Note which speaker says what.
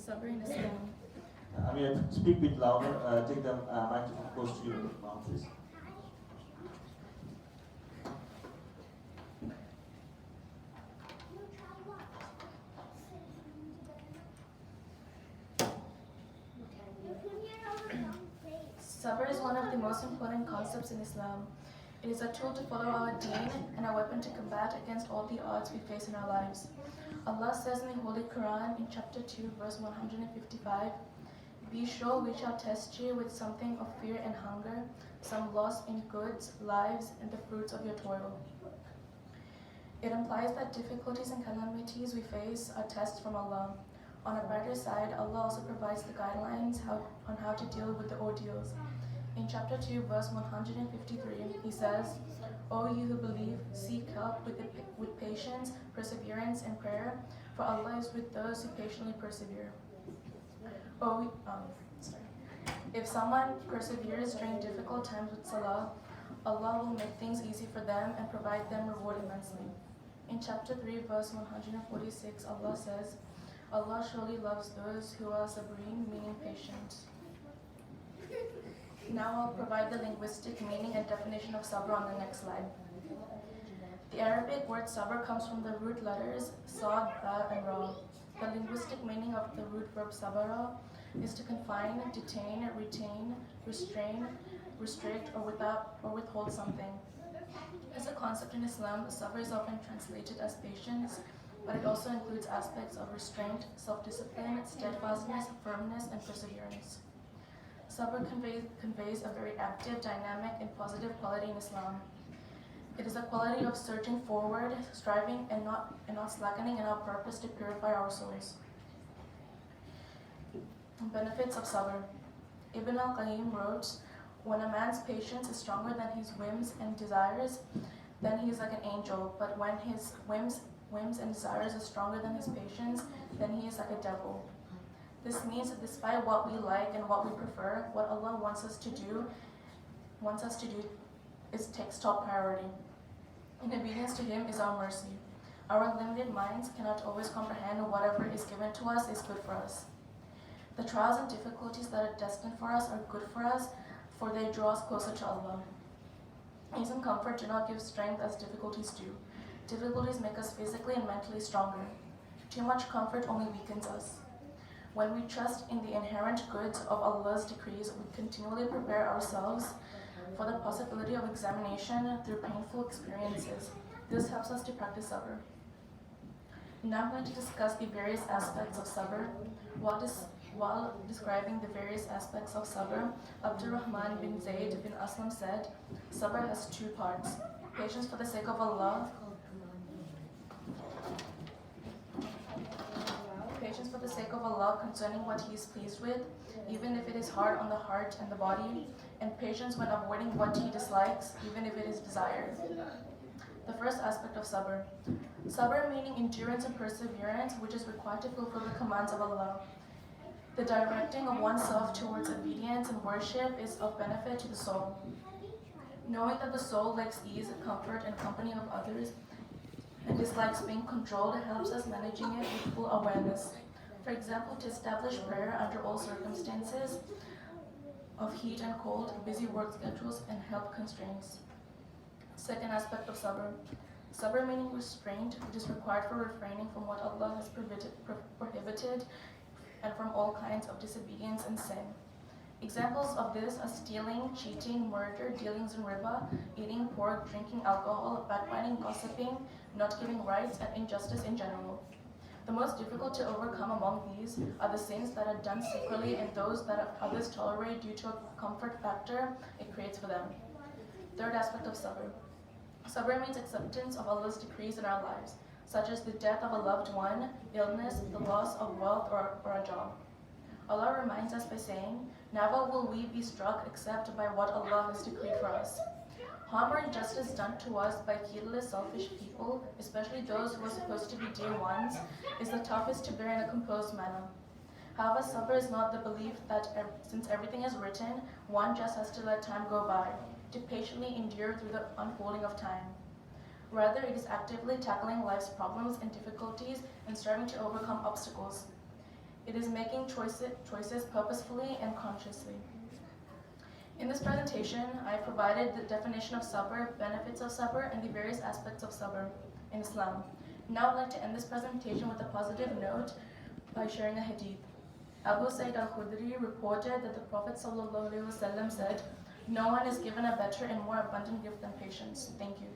Speaker 1: Sabr in Islam.
Speaker 2: Speak a bit louder. Take the microphone close to your mouth, please.
Speaker 1: Sabr is one of the most important concepts in Islam. It is a tool to follow our deen and a weapon to combat against all the odds we face in our lives. Allah says in the Holy Quran in chapter 2, verse 155, "Be sure we shall test you with something of fear and hunger, some loss in goods, lives, and the fruits of your toil." It implies that difficulties and calamities we face are tests from Allah. On a brighter side, Allah also provides the guidelines on how to deal with the ordeals. In chapter 2, verse 153, He says, "O you who believe, seek help with patience, perseverance, and prayer, for Allah is with those who patiently persevere." If someone perseveres during difficult times with Salah, Allah will make things easy for them and provide them reward immensely. In chapter 3, verse 146, Allah says, "Allah surely loves those who are sabreen," meaning patient. Now I'll provide the linguistic meaning and definition of sabr on the next slide. The Arabic word sabr comes from the root letters sad, ba, and ra. The linguistic meaning of the root verb sabara is to confine, detain, retain, restrain, restrict, or withhold something. As a concept in Islam, sabr is often translated as patience, but it also includes aspects of restraint, self-discipline, steadfastness, firmness, and perseverance. Sabr conveys a very active, dynamic, and positive quality in Islam. It is a quality of surging forward, striving, and not slackening in our purpose to purify our souls. Benefits of sabr. Ibn al-Qayyim wrote, "When a man's patience is stronger than his whims and desires, then he is like an angel. But when his whims and desires are stronger than his patience, then he is like a devil." This means that despite what we like and what we prefer, what Allah wants us to do is takes top priority. In obedience to Him is our mercy. Our limited minds cannot always comprehend whatever is given to us is good for us. The trials and difficulties that are destined for us are good for us, for they draw us closer to Allah. Ease and comfort do not give strength as difficulties do. Difficulties make us physically and mentally stronger. Too much comfort only weakens us. When we trust in the inherent goods of Allah's decrees, we continually prepare ourselves for the possibility of examination through painful experiences. This helps us to practice sabr. Now I'm going to discuss the various aspects of sabr. While describing the various aspects of sabr, Abdurrahman bin Zayd bin Aslam said, "Sabr has two parts: patience for the sake of Allah, patience for the sake of Allah concerning what He is pleased with, even if it is hard on the heart and the body, and patience when avoiding what He dislikes, even if it is desired." The first aspect of sabr. Sabr meaning endurance and perseverance, which is required to fulfill the commands of Allah. The directing of oneself towards obedience and worship is of benefit to the soul. Knowing that the soul likes ease, comfort, and company of others, and dislikes being controlled helps us managing it with full awareness. For example, to establish prayer under all circumstances of heat and cold, busy work schedules, and health constraints. Second aspect of sabr. Sabr meaning restraint, which is required for refraining from what Allah has prohibited and from all kinds of disobedience and sin. Examples of this are stealing, cheating, murder, dealings in riba, eating pork, drinking alcohol, backbiting, gossiping, not giving rights, and injustice in general. The most difficult to overcome among these are the sins that are done secretly and those that others tolerate due to a comfort factor it creates for them. Third aspect of sabr. Sabr means acceptance of Allah's decrees in our lives, such as the death of a loved one, illness, the loss of wealth, or a job. Allah reminds us by saying, "Never will we be struck except by what Allah has decreed for us." Harm or injustice done to us by heedless, selfish people, especially those who are supposed to be dear ones, is the toughest to bear in a composed manner. However, sabr is not the belief that since everything is written, one just has to let time go by, to patiently endure through the unfolding of time. Rather, it is actively tackling life's problems and difficulties and striving to overcome obstacles. It is making choices purposefully and consciously. In this presentation, I have provided the definition of sabr, benefits of sabr, and the various aspects of sabr in Islam. Now I'd like to end this presentation with a positive note by sharing a hadith. Abu Sa'id al-Khudri reported that the Prophet ﷺ said, "No one is given a better and more abundant gift than patience." Thank you.